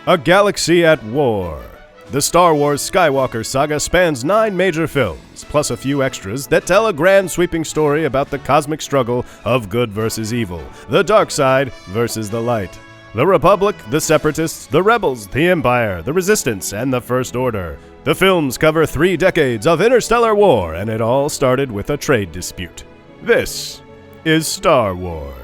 A galaxy at war. The Star Wars Skywalker Saga spans 9 major films, plus a few extras that tell a grand sweeping story about the cosmic struggle of good versus evil, the dark side versus the light. The Republic, the Separatists, the Rebels, the Empire, the Resistance, and the First Order. The films cover 3 decades of interstellar war, and it all started with a trade dispute. This is Star Wars.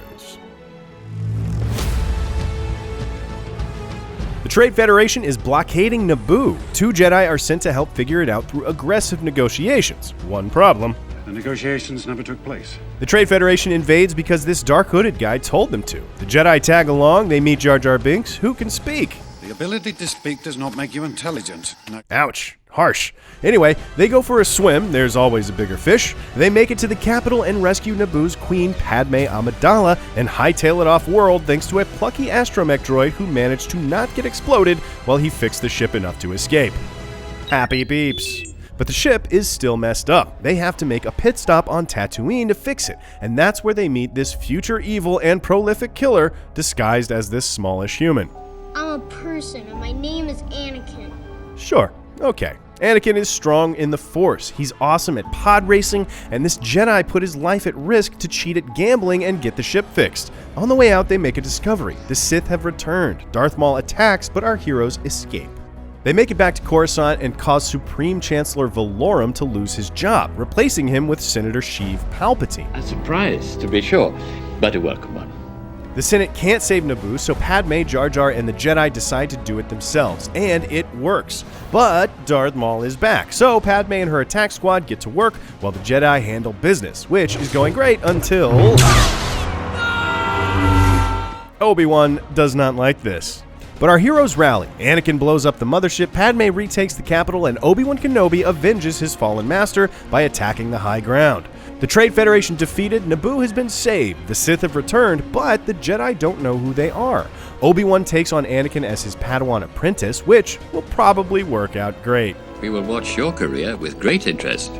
The Trade Federation is blockading Naboo. 2 Jedi are sent to help figure it out through aggressive negotiations. One problem: the negotiations never took place. The Trade Federation invades because this dark-hooded guy told them to. The Jedi tag along, they meet Jar Jar Binks, who can speak. The ability to speak does not make you intelligent. Ouch. Harsh. Anyway, they go for a swim, there's always a bigger fish. They make it to the capital and rescue Naboo's queen Padme Amidala and hightail it off-world thanks to a plucky astromech droid who managed to not get exploded while he fixed the ship enough to escape. Happy beeps. But the ship is still messed up. They have to make a pit stop on Tatooine to fix it, and that's where they meet this future evil and prolific killer disguised as this smallish human. I'm a person, and my name is Anakin. Sure, okay. Anakin is strong in the Force. He's awesome at pod racing, and this Jedi put his life at risk to cheat at gambling and get the ship fixed. On the way out, they make a discovery. The Sith have returned. Darth Maul attacks, but our heroes escape. They make it back to Coruscant and cause Supreme Chancellor Valorum to lose his job, replacing him with Senator Sheev Palpatine. A surprise, to be sure, but a welcome one. The Senate can't save Naboo, so Padme, Jar Jar, and the Jedi decide to do it themselves, and it works. But Darth Maul is back, so Padme and her attack squad get to work while the Jedi handle business, which is going great until Obi-Wan does not like this. But our heroes rally. Anakin blows up the mothership, Padme retakes the capital, and Obi-Wan Kenobi avenges his fallen master by attacking the high ground. The Trade Federation defeated, Naboo has been saved, the Sith have returned, but the Jedi don't know who they are. Obi-Wan takes on Anakin as his Padawan apprentice, which will probably work out great. We will watch your career with great interest.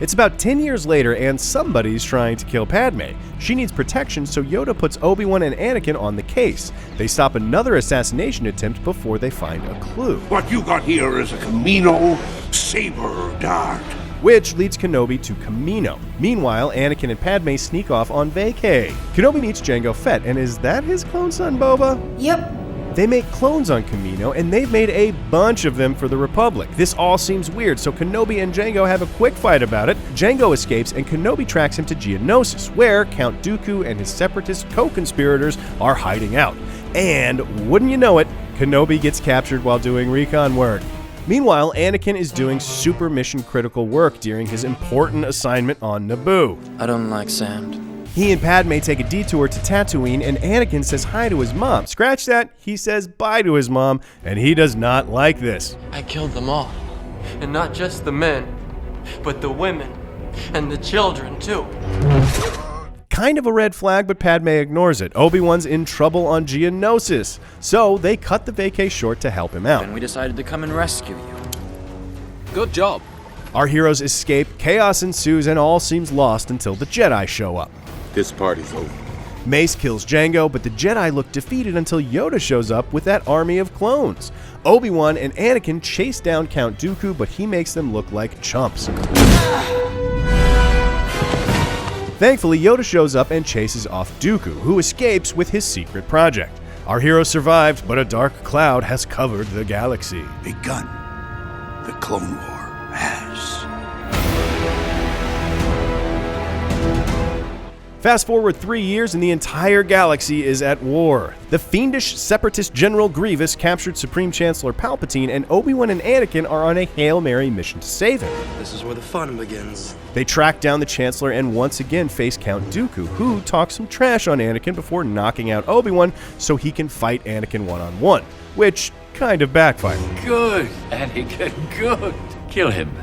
It's about 10 years later, and somebody's trying to kill Padme. She needs protection, so Yoda puts Obi-Wan and Anakin on the case. They stop another assassination attempt before they find a clue. What you got here is a Camino saber dart, which leads Kenobi to Kamino. Meanwhile, Anakin and Padme sneak off on vacay. Kenobi meets Jango Fett, and is that his clone son, Boba? Yep. They make clones on Kamino, and they've made a bunch of them for the Republic. This all seems weird, so Kenobi and Jango have a quick fight about it. Jango escapes, and Kenobi tracks him to Geonosis, where Count Dooku and his separatist co-conspirators are hiding out. And, wouldn't you know it, Kenobi gets captured while doing recon work. Meanwhile, Anakin is doing super mission critical work during his important assignment on Naboo. I don't like sand. He and Padme take a detour to Tatooine, and Anakin says hi to his mom. Scratch that, he says bye to his mom, and he does not like this. I killed them all. And not just the men, but the women and the children too. Kind of a red flag, but Padme ignores it. Obi-Wan's in trouble on Geonosis, so they cut the vacay short to help him out. And we decided to come and rescue you. Good job. Our heroes escape, chaos ensues, and all seems lost until the Jedi show up. This party's over. Mace kills Jango, but the Jedi look defeated until Yoda shows up with that army of clones. Obi-Wan and Anakin chase down Count Dooku, but he makes them look like chumps. Thankfully, Yoda shows up and chases off Dooku, who escapes with his secret project. Our heroes survived, but a dark cloud has covered the galaxy. Begun. The Clone War has. Fast forward 3 years and the entire galaxy is at war. The fiendish separatist General Grievous captured Supreme Chancellor Palpatine, and Obi-Wan and Anakin are on a Hail Mary mission to save him. This is where the fun begins. They track down the Chancellor and once again face Count Dooku, who talks some trash on Anakin before knocking out Obi-Wan so he can fight Anakin one-on-one, which kind of backfired. Good, Anakin, good. Kill him.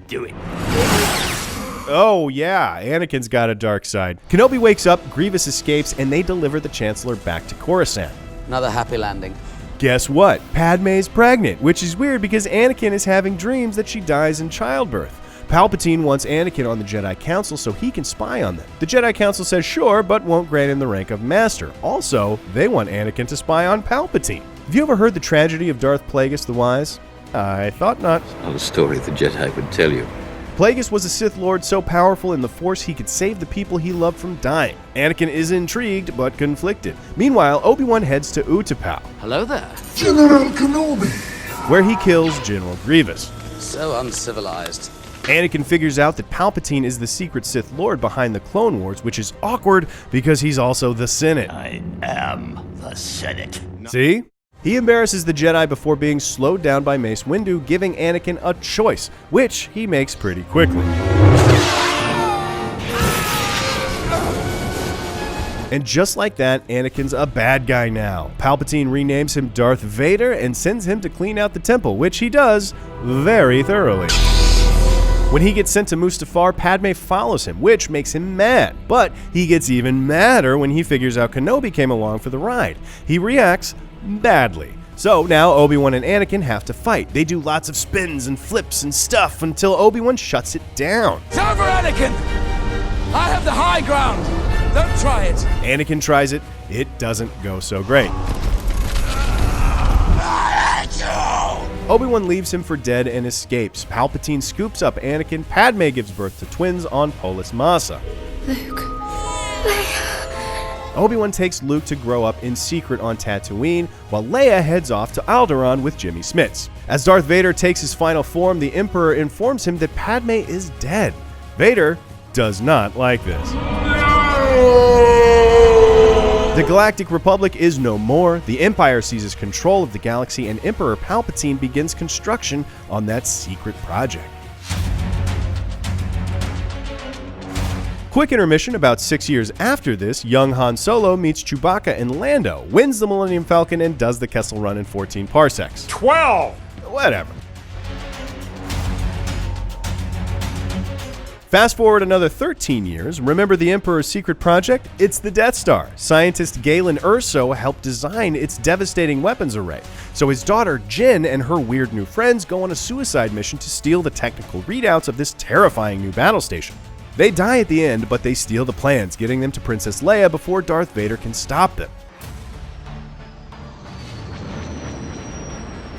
Do it. Oh yeah, Anakin's got a dark side. Kenobi wakes up, Grievous escapes, and they deliver the Chancellor back to Coruscant. Another happy landing. Guess what? Padme's pregnant, which is weird because Anakin is having dreams that she dies in childbirth. Palpatine wants Anakin on the Jedi Council so he can spy on them. The Jedi Council says sure, but won't grant him the rank of Master. Also, they want Anakin to spy on Palpatine. Have you ever heard the tragedy of Darth Plagueis the Wise? I thought not. Not a story the Jedi would tell you. Plagueis was a Sith Lord so powerful in the Force he could save the people he loved from dying. Anakin is intrigued, but conflicted. Meanwhile, Obi-Wan heads to Utapau, Hello there. General Kenobi! where he kills General Grievous. So uncivilized. Anakin figures out that Palpatine is the secret Sith Lord behind the Clone Wars, which is awkward because he's also the Senate. I am the Senate. See? He embarrasses the Jedi before being slowed down by Mace Windu, giving Anakin a choice, which he makes pretty quickly. And just like that, Anakin's a bad guy now. Palpatine renames him Darth Vader and sends him to clean out the temple, which he does very thoroughly. When he gets sent to Mustafar, Padme follows him, which makes him mad. But he gets even madder when he figures out Kenobi came along for the ride. He reacts badly. So now Obi-Wan and Anakin have to fight. They do lots of spins and flips and stuff until Obi-Wan shuts it down. It's over, Anakin! I have the high ground! Don't try it! Anakin tries it. It doesn't go so great. Obi-Wan leaves him for dead and escapes. Palpatine scoops up Anakin. Padme gives birth to twins on Polis Massa. Luke. Obi-Wan takes Luke to grow up in secret on Tatooine, while Leia heads off to Alderaan with Jimmy Smits. As Darth Vader takes his final form, the Emperor informs him that Padme is dead. Vader does not like this. The Galactic Republic is no more. The Empire seizes control of the galaxy, and Emperor Palpatine begins construction on that secret project. Quick intermission: about 6 years after this, young Han Solo meets Chewbacca and Lando, wins the Millennium Falcon, and does the Kessel Run in 14 parsecs. 12! Whatever. Fast forward another 13 years, remember the Emperor's secret project? It's the Death Star. Scientist Galen Erso helped design its devastating weapons array. So his daughter Jyn and her weird new friends go on a suicide mission to steal the technical readouts of this terrifying new battle station. They die at the end, but they steal the plans, getting them to Princess Leia before Darth Vader can stop them.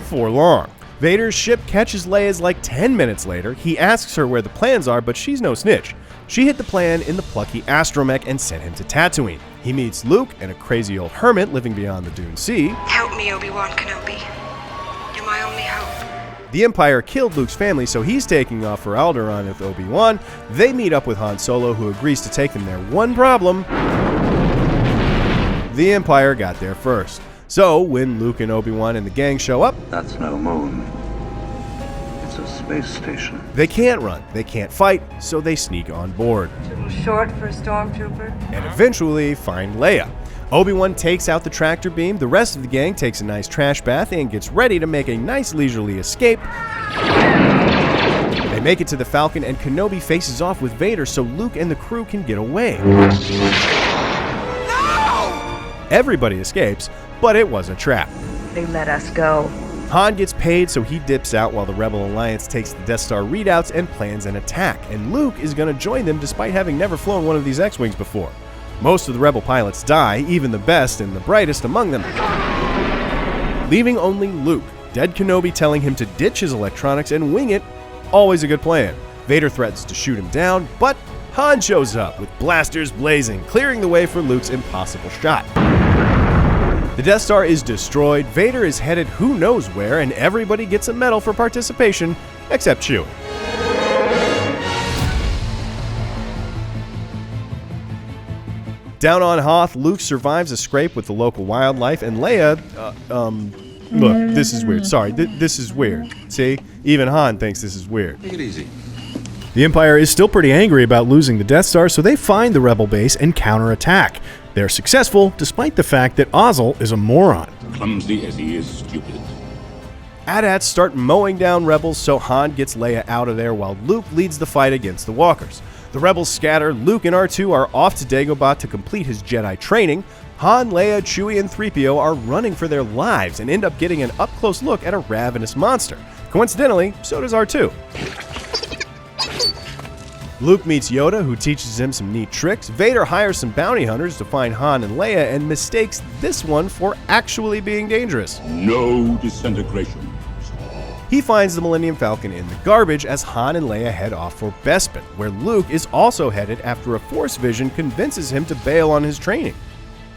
For long. Vader's ship catches Leia's like 10 minutes later. He asks her where the plans are, but she's no snitch. She hid the plan in the plucky astromech and sent him to Tatooine. He meets Luke and a crazy old hermit living beyond the Dune Sea. Help me, Obi-Wan Kenobi. You're my only hope. The Empire killed Luke's family, so he's taking off for Alderaan with Obi-Wan. They meet up with Han Solo, who agrees to take them there. One problem: the Empire got there first. So, when Luke and Obi-Wan and the gang show up, That's no moon. It's a space station. they can't run, they can't fight, so they sneak on board. Too short for a stormtrooper. And eventually find Leia. Obi-Wan takes out the tractor beam, the rest of the gang takes a nice trash bath and gets ready to make a nice leisurely escape. They make it to the Falcon and Kenobi faces off with Vader so Luke and the crew can get away. Everybody escapes, but it was a trap. They let us go. Han gets paid, so he dips out while the Rebel Alliance takes the Death Star readouts and plans an attack, and Luke is going to join them despite having never flown one of these X-Wings before. Most of the Rebel pilots die, even the best and the brightest among them, leaving only Luke, dead Kenobi telling him to ditch his electronics and wing it. Always a good plan. Vader threatens to shoot him down, but Han shows up with blasters blazing, clearing the way for Luke's impossible shot. The Death Star is destroyed, Vader is headed who knows where, and everybody gets a medal for participation, except Chewie. Down on Hoth, Luke survives a scrape with the local wildlife, and Leia, look, this is weird. Sorry, this is weird. See? Even Han thinks this is weird. Take it easy. The Empire is still pretty angry about losing the Death Star, so they find the Rebel base and counterattack. They're successful, despite the fact that Ozzel is a moron. Clumsy as he is stupid. AT-ATs start mowing down Rebels, so Han gets Leia out of there while Luke leads the fight against the Walkers. The Rebels scatter, Luke and R2 are off to Dagobah to complete his Jedi training. Han, Leia, Chewie, and 3PO are running for their lives and end up getting an up-close look at a ravenous monster. Coincidentally, so does R2. Luke meets Yoda, who teaches him some neat tricks. Vader hires some bounty hunters to find Han and Leia and mistakes this one for actually being dangerous. No disintegration. He finds the Millennium Falcon in the garbage as Han and Leia head off for Bespin, where Luke is also headed after a Force vision convinces him to bail on his training.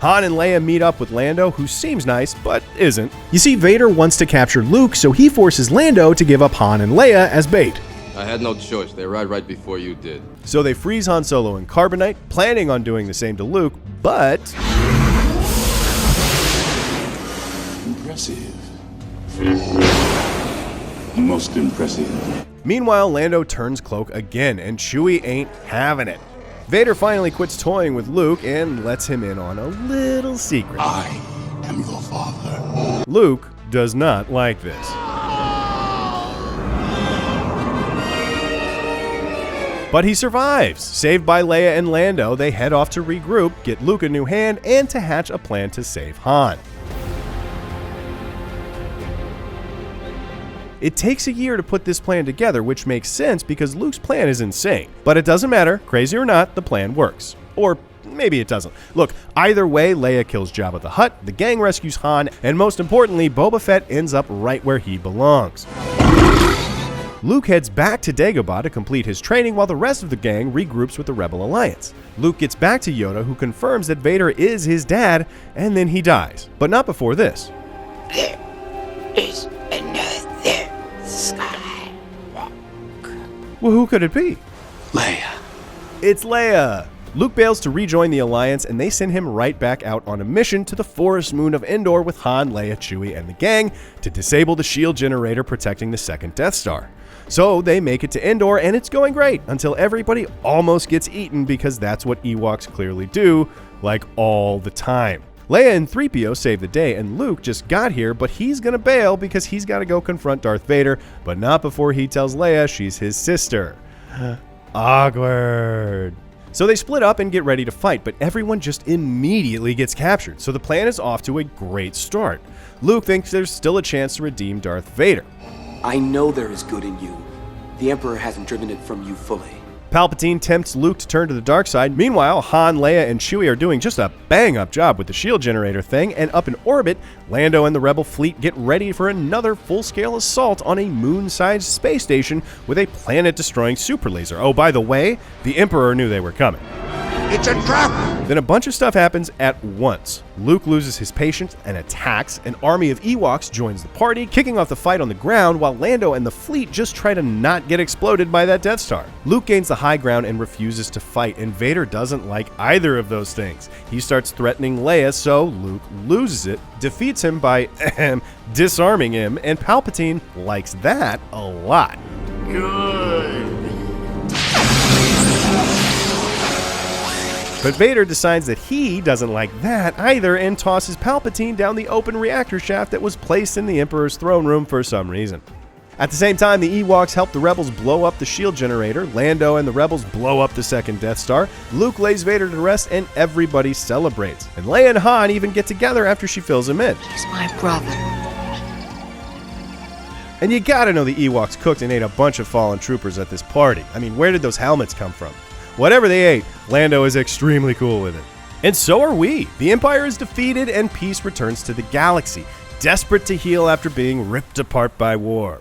Han and Leia meet up with Lando, who seems nice, but isn't. You see, Vader wants to capture Luke, so he forces Lando to give up Han and Leia as bait. I had no choice. They arrived right before you did. So they freeze Han Solo in carbonite, planning on doing the same to Luke, but... Impressive. Most impressive. Meanwhile, Lando turns cloak again, and Chewie ain't having it. Vader finally quits toying with Luke and lets him in on a little secret. I am your father. Luke does not like this. But he survives. Saved by Leia and Lando, they head off to regroup, get Luke a new hand, and to hatch a plan to save Han. It takes a year to put this plan together, which makes sense because Luke's plan is insane. But it doesn't matter, crazy or not, the plan works. Or maybe it doesn't. Look, either way, Leia kills Jabba the Hutt, the gang rescues Han, and most importantly, Boba Fett ends up right where he belongs. Luke heads back to Dagobah to complete his training while the rest of the gang regroups with the Rebel Alliance. Luke gets back to Yoda, who confirms that Vader is his dad, and then he dies. But not before this. There is another Skywalker. Well, who could it be? Leia. It's Leia! Luke bails to rejoin the Alliance, and they send him right back out on a mission to the forest moon of Endor with Han, Leia, Chewie, and the gang to disable the shield generator protecting the second Death Star. So they make it to Endor, and it's going great until everybody almost gets eaten because that's what Ewoks clearly do, like all the time. Leia and 3PO save the day, and Luke just got here, but he's gonna bail because he's gotta go confront Darth Vader, but not before he tells Leia she's his sister. Awkward. So they split up and get ready to fight, but everyone just immediately gets captured, so the plan is off to a great start. Luke thinks there's still a chance to redeem Darth Vader. I know there is good in you. The Emperor hasn't driven it from you fully. Palpatine tempts Luke to turn to the dark side. Meanwhile, Han, Leia, and Chewie are doing just a bang-up job with the shield generator thing, and up in orbit, Lando and the Rebel fleet get ready for another full-scale assault on a moon-sized space station with a planet-destroying super laser. Oh, by the way, the Emperor knew they were coming. It's a trap! Then a bunch of stuff happens at once. Luke loses his patience and attacks. An army of Ewoks joins the party, kicking off the fight on the ground while Lando and the fleet just try to not get exploded by that Death Star. Luke gains the high ground and refuses to fight, and Vader doesn't like either of those things. He starts threatening Leia, so Luke loses it, defeats him by disarming him, and Palpatine likes that a lot. Good. But Vader decides that he doesn't like that either and tosses Palpatine down the open reactor shaft that was placed in the Emperor's throne room for some reason. At the same time, the Ewoks help the Rebels blow up the shield generator, Lando and the Rebels blow up the second Death Star, Luke lays Vader to rest, and everybody celebrates. And Leia and Han even get together after she fills him in. He's my brother. And you gotta know the Ewoks cooked and ate a bunch of fallen troopers at this party. I mean, where did those helmets come from? Whatever they ate, Lando is extremely cool with it. And so are we. The Empire is defeated and peace returns to the galaxy, desperate to heal after being ripped apart by war.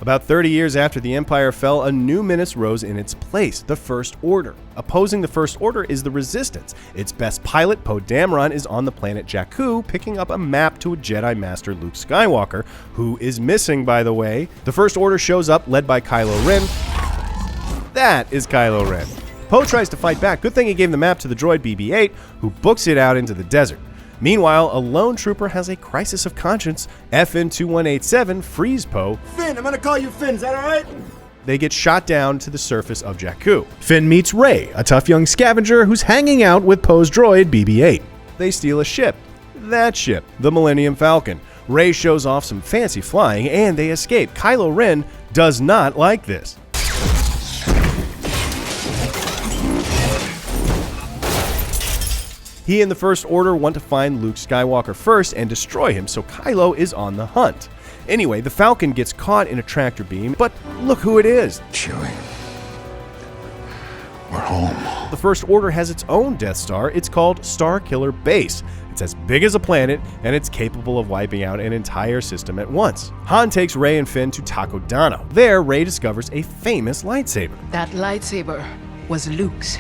About 30 years after the Empire fell, a new menace rose in its place, the First Order. Opposing the First Order is the Resistance. Its best pilot, Poe Dameron, is on the planet Jakku, picking up a map to a Jedi Master Luke Skywalker, who is missing, by the way. The First Order shows up, led by Kylo Ren. That is Kylo Ren. Poe tries to fight back. Good thing he gave the map to the droid BB-8, who books it out into the desert. Meanwhile, a lone trooper has a crisis of conscience. FN-2187 frees Poe. Finn, I'm gonna call you Finn, is that alright? They get shot down to the surface of Jakku. Finn meets Rey, a tough young scavenger who's hanging out with Poe's droid BB-8. They steal a ship. That ship, the Millennium Falcon. Rey shows off some fancy flying and they escape. Kylo Ren does not like this. He and the First Order want to find Luke Skywalker first and destroy him, so Kylo is on the hunt. Anyway, the Falcon gets caught in a tractor beam, but look who it is. Chewie. We're home. The First Order has its own Death Star. It's called Starkiller Base. It's as big as a planet, and it's capable of wiping out an entire system at once. Han takes Rey and Finn to Takodana. There, Rey discovers a famous lightsaber. That lightsaber was Luke's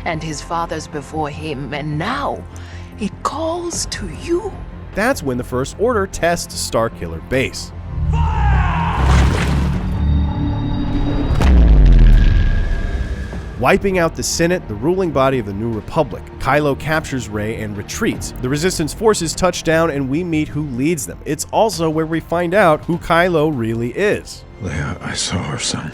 and his father's before him, and now it calls to you. That's when the First Order tests Starkiller Base. Wiping out the Senate, the ruling body of the New Republic, Kylo captures Rey and retreats. The Resistance forces touch down and we meet who leads them. It's also where we find out who Kylo really is. Leia, I saw her son.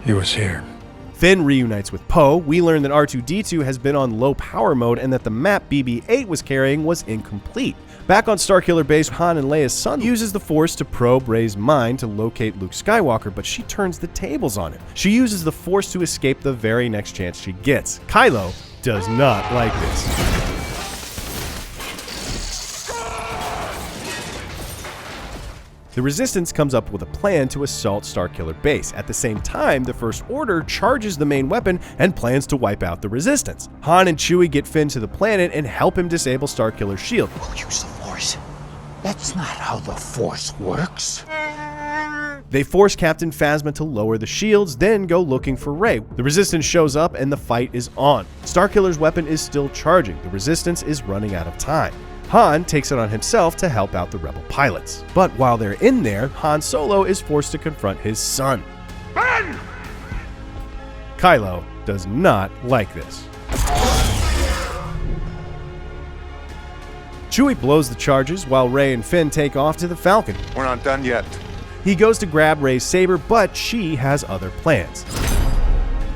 He was here. Finn reunites with Poe. We learn that R2-D2 has been on low power mode and that the map BB-8 was carrying was incomplete. Back on Starkiller Base, Han and Leia's son uses the Force to probe Rey's mind to locate Luke Skywalker, but she turns the tables on him. She uses the Force to escape the very next chance she gets. Kylo does not like this. The Resistance comes up with a plan to assault Starkiller Base. At the same time, the First Order charges the main weapon and plans to wipe out the Resistance. Han and Chewie get Finn to the planet and help him disable Starkiller's shield. We'll use the Force. That's not how the Force works. They force Captain Phasma to lower the shields, then go looking for Rey. The Resistance shows up and the fight is on. Starkiller's weapon is still charging. The Resistance is running out of time. Han takes it on himself to help out the rebel pilots. But while they're in there, Han Solo is forced to confront his son. Ben! Kylo does not like this. Chewie blows the charges while Rey and Finn take off to the Falcon. We're not done yet. He goes to grab Rey's saber, but she has other plans.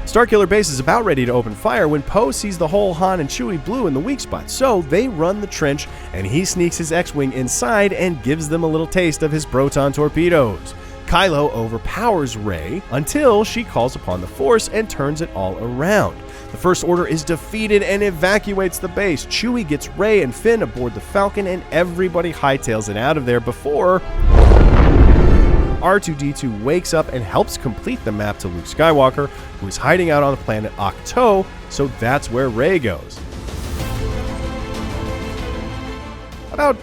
Starkiller Base is about ready to open fire when Poe sees the hole Han and Chewie blew in the weak spot, so they run the trench and he sneaks his X-Wing inside and gives them a little taste of his proton torpedoes. Kylo overpowers Rey until she calls upon the Force and turns it all around. The First Order is defeated and evacuates the base. Chewie gets Rey and Finn aboard the Falcon and everybody hightails it out of there before R2-D2 wakes up and helps complete the map to Luke Skywalker, who is hiding out on the planet Ahch-To, so that's where Rey goes. About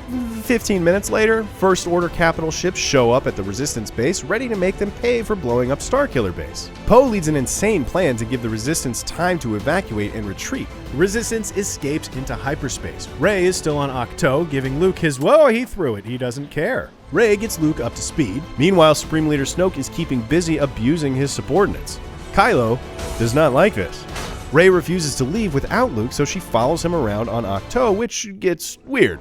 15 minutes later, First Order capital ships show up at the Resistance base, ready to make them pay for blowing up Starkiller Base. Poe leads an insane plan to give the Resistance time to evacuate and retreat. The Resistance escapes into hyperspace. Rey is still on Ahch-To, giving Luke his whoa, he threw it, he doesn't care. Rey gets Luke up to speed. Meanwhile, Supreme Leader Snoke is keeping busy abusing his subordinates. Kylo does not like this. Rey refuses to leave without Luke, so she follows him around on Ahch-To, which gets weird.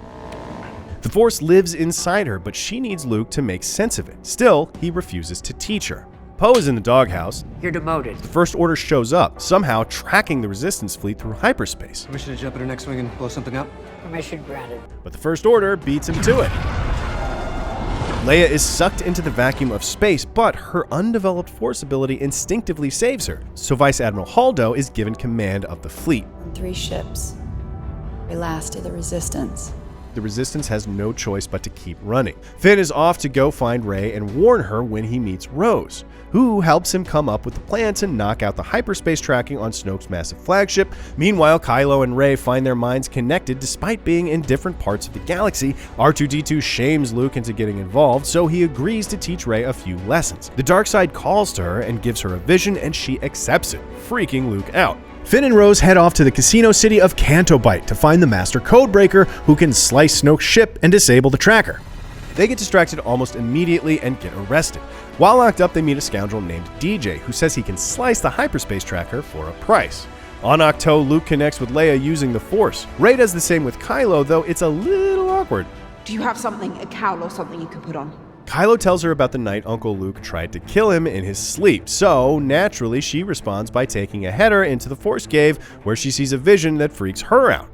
The Force lives inside her, but she needs Luke to make sense of it. Still, he refuses to teach her. Poe is in the doghouse. You're demoted. The First Order shows up, somehow tracking the Resistance fleet through hyperspace. Permission to jump in her next wing and blow something up? Permission granted. But the First Order beats him to it. Leia is sucked into the vacuum of space, but her undeveloped Force ability instinctively saves her, so Vice Admiral Holdo is given command of the fleet. 3 ships. We lasted the Resistance. The Resistance has no choice but to keep running. Finn is off to go find Rey and warn her when he meets Rose, who helps him come up with the plan to knock out the hyperspace tracking on Snoke's massive flagship. Meanwhile, Kylo and Rey find their minds connected despite being in different parts of the galaxy. R2-D2 shames Luke into getting involved, so he agrees to teach Rey a few lessons. The dark side calls to her and gives her a vision, and she accepts it, freaking Luke out. Finn and Rose head off to the casino city of Cantobite to find the Master Codebreaker, who can slice Snoke's ship and disable the tracker. They get distracted almost immediately and get arrested. While locked up, they meet a scoundrel named DJ, who says he can slice the hyperspace tracker for a price. On Ahch-To, Luke connects with Leia using the Force. Rey does the same with Kylo, though it's a little awkward. Do you have something, a cowl or something you could put on? Kylo tells her about the night Uncle Luke tried to kill him in his sleep, so naturally she responds by taking a header into the Force Cave, where she sees a vision that freaks her out.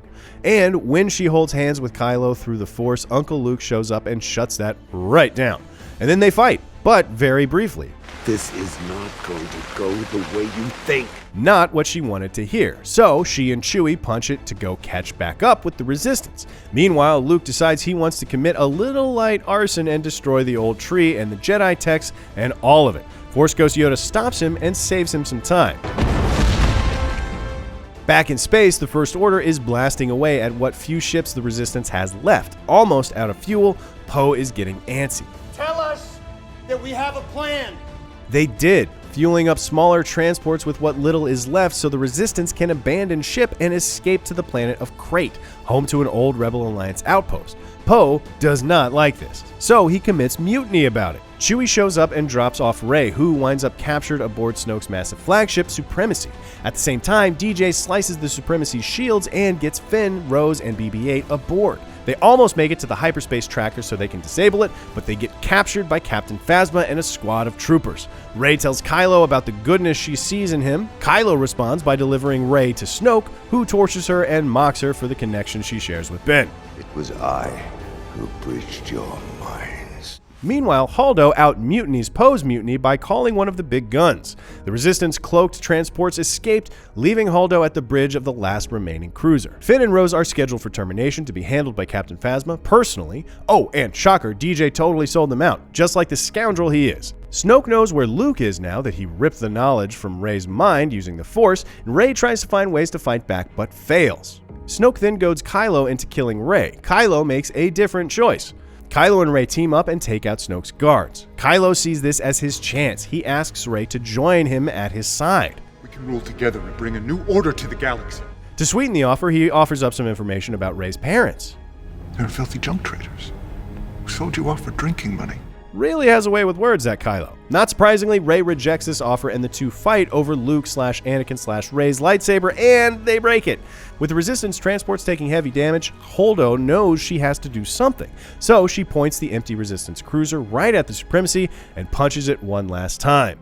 And when she holds hands with Kylo through the Force, Uncle Luke shows up and shuts that right down. And then they fight, but very briefly. This is not going to go the way you think. Not what she wanted to hear, so she and Chewie punch it to go catch back up with the Resistance. Meanwhile, Luke decides he wants to commit a little light arson and destroy the old tree and the Jedi texts and all of it. Force Ghost Yoda stops him and saves him some time. Back in space, the First Order is blasting away at what few ships the Resistance has left. Almost out of fuel, Poe is getting antsy. Tell us that we have a plan. They did, fueling up smaller transports with what little is left so the Resistance can abandon ship and escape to the planet of Crate, home to an old Rebel Alliance outpost. Poe does not like this, so he commits mutiny about it. Chewie shows up and drops off Rey, who winds up captured aboard Snoke's massive flagship, Supremacy. At the same time, DJ slices the Supremacy's shields and gets Finn, Rose, and BB-8 aboard. They almost make it to the hyperspace tracker so they can disable it, but they get captured by Captain Phasma and a squad of troopers. Rey tells Kylo about the goodness she sees in him. Kylo responds by delivering Rey to Snoke, who tortures her and mocks her for the connection she shares with Ben. It was I who bridged your minds. Meanwhile, Holdo out-mutinies Poe's mutiny by calling one of the big guns. The Resistance cloaked transports escaped, leaving Holdo at the bridge of the last remaining cruiser. Finn and Rose are scheduled for termination to be handled by Captain Phasma personally. Oh, and shocker, DJ totally sold them out, just like the scoundrel he is. Snoke knows where Luke is now that he ripped the knowledge from Rey's mind using the Force, and Rey tries to find ways to fight back but fails. Snoke then goads Kylo into killing Rey. Kylo makes a different choice. Kylo and Rey team up and take out Snoke's guards. Kylo sees this as his chance. He asks Rey to join him at his side. We can rule together and bring a new order to the galaxy. To sweeten the offer, he offers up some information about Rey's parents. They're filthy junk traders who sold you off for drinking money. Really has a way with words, that Kylo. Not surprisingly, Rey rejects this offer and the two fight over Luke/Anakin/Rey's lightsaber, and they break it. With the Resistance transports taking heavy damage, Holdo knows she has to do something, so she points the empty Resistance cruiser right at the Supremacy and punches it one last time.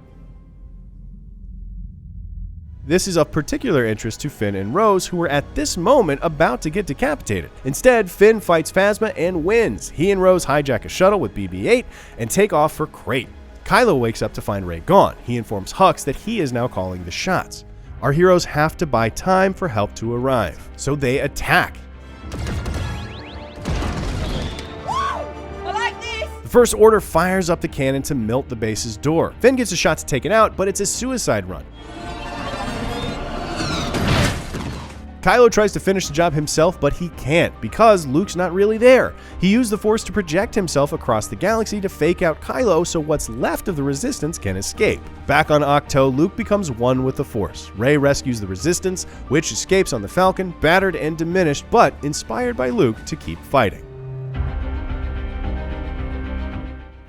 This is of particular interest to Finn and Rose, who are at this moment about to get decapitated. Instead, Finn fights Phasma and wins. He and Rose hijack a shuttle with BB-8 and take off for Crate. Kylo wakes up to find Rey gone. He informs Hux that he is now calling the shots. Our heroes have to buy time for help to arrive, so they attack. The First Order fires up the cannon to melt the base's door. Finn gets a shot to take it out, but it's a suicide run. Kylo tries to finish the job himself, but he can't because Luke's not really there. He used the Force to project himself across the galaxy to fake out Kylo so what's left of the Resistance can escape. Back on Ahch-To, Luke becomes one with the Force. Rey rescues the Resistance, which escapes on the Falcon, battered and diminished, but inspired by Luke to keep fighting.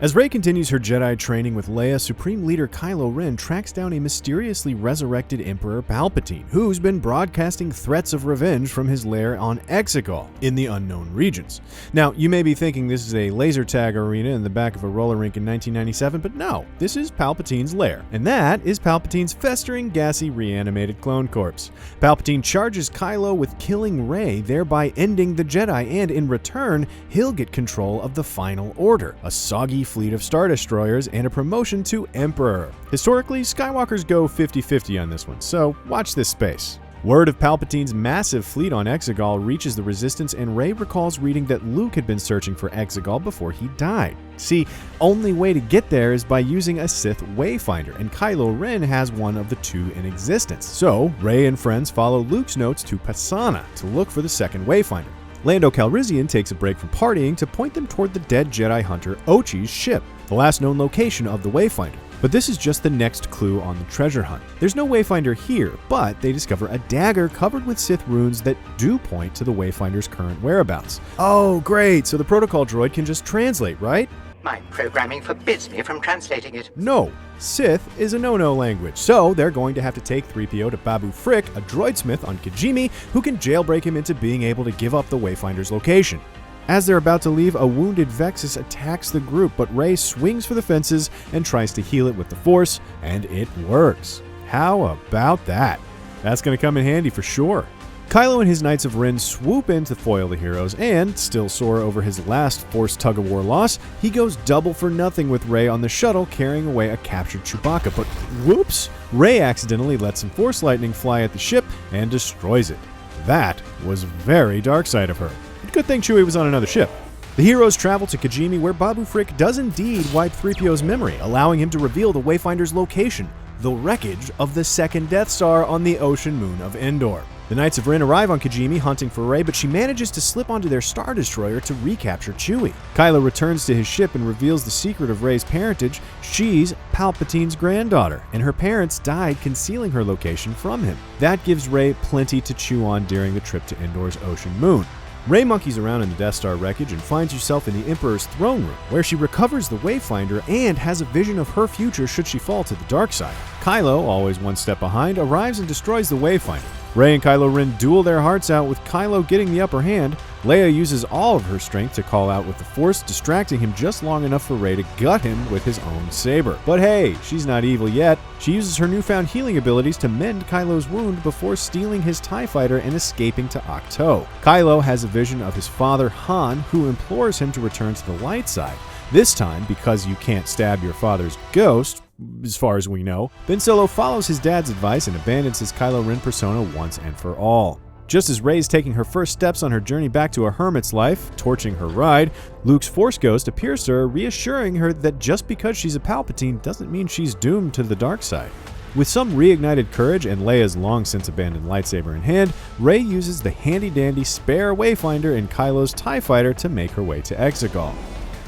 As Rey continues her Jedi training with Leia, Supreme Leader Kylo Ren tracks down a mysteriously resurrected Emperor Palpatine, who's been broadcasting threats of revenge from his lair on Exegol in the unknown regions. Now, you may be thinking this is a laser tag arena in the back of a roller rink in 1997, but no, this is Palpatine's lair, and that is Palpatine's festering, gassy, reanimated clone corpse. Palpatine charges Kylo with killing Rey, thereby ending the Jedi, and in return, he'll get control of the Final Order, a soggy fleet of Star Destroyers and a promotion to Emperor. Historically, Skywalkers go 50-50 on this one, so watch this space. Word of Palpatine's massive fleet on Exegol reaches the Resistance, and Rey recalls reading that Luke had been searching for Exegol before he died. See, only way to get there is by using a Sith Wayfinder, and Kylo Ren has one of the two in existence. So, Rey and friends follow Luke's notes to Pasaana to look for the second Wayfinder. Lando Calrissian takes a break from partying to point them toward the dead Jedi hunter Ochi's ship, the last known location of the Wayfinder. But this is just the next clue on the treasure hunt. There's no Wayfinder here, but they discover a dagger covered with Sith runes that do point to the Wayfinder's current whereabouts. Oh, great, so the protocol droid can just translate, right? My programming forbids me from translating it. No, Sith is a no-no language, so they're going to have to take 3PO to Babu Frick, a droidsmith on Kijimi, who can jailbreak him into being able to give up the Wayfinder's location. As they're about to leave, a wounded Vexus attacks the group, but Rey swings for the fences and tries to heal it with the Force, and it works. How about that? That's going to come in handy for sure. Kylo and his Knights of Ren swoop in to foil the heroes, and, still sore over his last Force tug-of-war loss, he goes double for nothing with Rey on the shuttle carrying away a captured Chewbacca. But whoops! Rey accidentally lets some Force lightning fly at the ship and destroys it. That was very dark side of her. Good thing Chewie was on another ship. The heroes travel to Kijimi, where Babu Frick does indeed wipe 3PO's memory, allowing him to reveal the Wayfinder's location, the wreckage of the second Death Star on the ocean moon of Endor. The Knights of Ren arrive on Kijimi hunting for Rey, but she manages to slip onto their Star Destroyer to recapture Chewie. Kylo returns to his ship and reveals the secret of Rey's parentage. She's Palpatine's granddaughter, and her parents died concealing her location from him. That gives Rey plenty to chew on during the trip to Endor's ocean moon. Rey monkeys around in the Death Star wreckage and finds herself in the Emperor's throne room, where she recovers the Wayfinder and has a vision of her future should she fall to the dark side. Kylo, always one step behind, arrives and destroys the Wayfinder. Rey and Kylo Ren duel their hearts out, with Kylo getting the upper hand. Leia uses all of her strength to call out with the Force, distracting him just long enough for Rey to gut him with his own saber. But hey, she's not evil yet. She uses her newfound healing abilities to mend Kylo's wound before stealing his TIE fighter and escaping to Ahch-To. Kylo has a vision of his father Han, who implores him to return to the light side. This time, because you can't stab your father's ghost, as far as we know, Ben Solo follows his dad's advice and abandons his Kylo Ren persona once and for all. Just as Rey's taking her first steps on her journey back to a hermit's life, torching her ride, Luke's Force Ghost appears to her, reassuring her that just because she's a Palpatine doesn't mean she's doomed to the dark side. With some reignited courage and Leia's long since abandoned lightsaber in hand, Rey uses the handy-dandy spare Wayfinder in Kylo's TIE fighter to make her way to Exegol.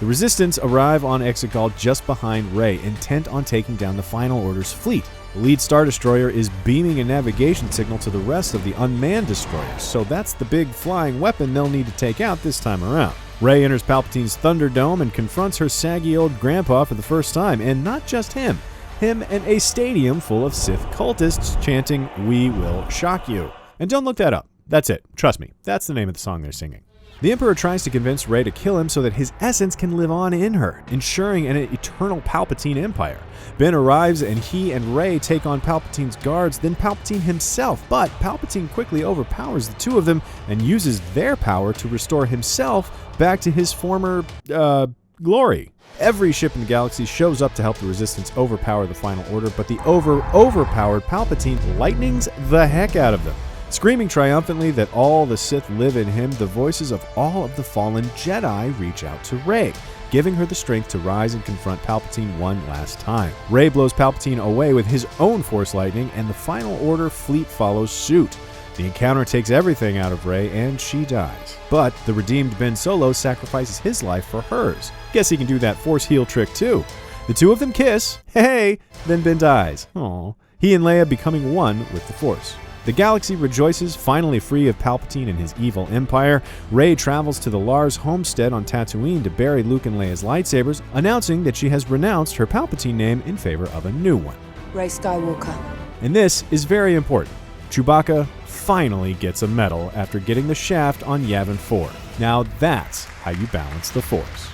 The Resistance arrive on Exegol just behind Rey, intent on taking down the Final Order's fleet. The lead Star Destroyer is beaming a navigation signal to the rest of the unmanned destroyers, so that's the big flying weapon they'll need to take out this time around. Rey enters Palpatine's Thunderdome and confronts her saggy old grandpa for the first time, and not just him and a stadium full of Sith cultists chanting, "We will shock you." And don't look that up. That's it. Trust me. That's the name of the song they're singing. The Emperor tries to convince Rey to kill him so that his essence can live on in her, ensuring an eternal Palpatine empire. Ben arrives and he and Rey take on Palpatine's guards, then Palpatine himself, but Palpatine quickly overpowers the two of them and uses their power to restore himself back to his former, glory. Every ship in the galaxy shows up to help the Resistance overpower the Final Order, but the overpowered Palpatine lightnings the heck out of them. Screaming triumphantly that all the Sith live in him, the voices of all of the fallen Jedi reach out to Rey, giving her the strength to rise and confront Palpatine one last time. Rey blows Palpatine away with his own Force lightning, and the Final Order fleet follows suit. The encounter takes everything out of Rey, and she dies. But the redeemed Ben Solo sacrifices his life for hers. Guess he can do that Force heal trick too. The two of them kiss, hey, then Ben dies. Aww. He and Leia becoming one with the Force. The galaxy rejoices, finally free of Palpatine and his evil empire. Rey travels to the Lars homestead on Tatooine to bury Luke and Leia's lightsabers, announcing that she has renounced her Palpatine name in favor of a new one. Rey Skywalker. And this is very important. Chewbacca finally gets a medal after getting the shaft on Yavin 4. Now that's how you balance the Force.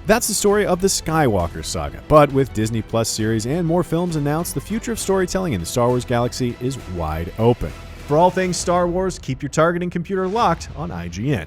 That's the story of the Skywalker Saga, but with Disney Plus series and more films announced, the future of storytelling in the Star Wars galaxy is wide open. For all things Star Wars, keep your targeting computer locked on IGN.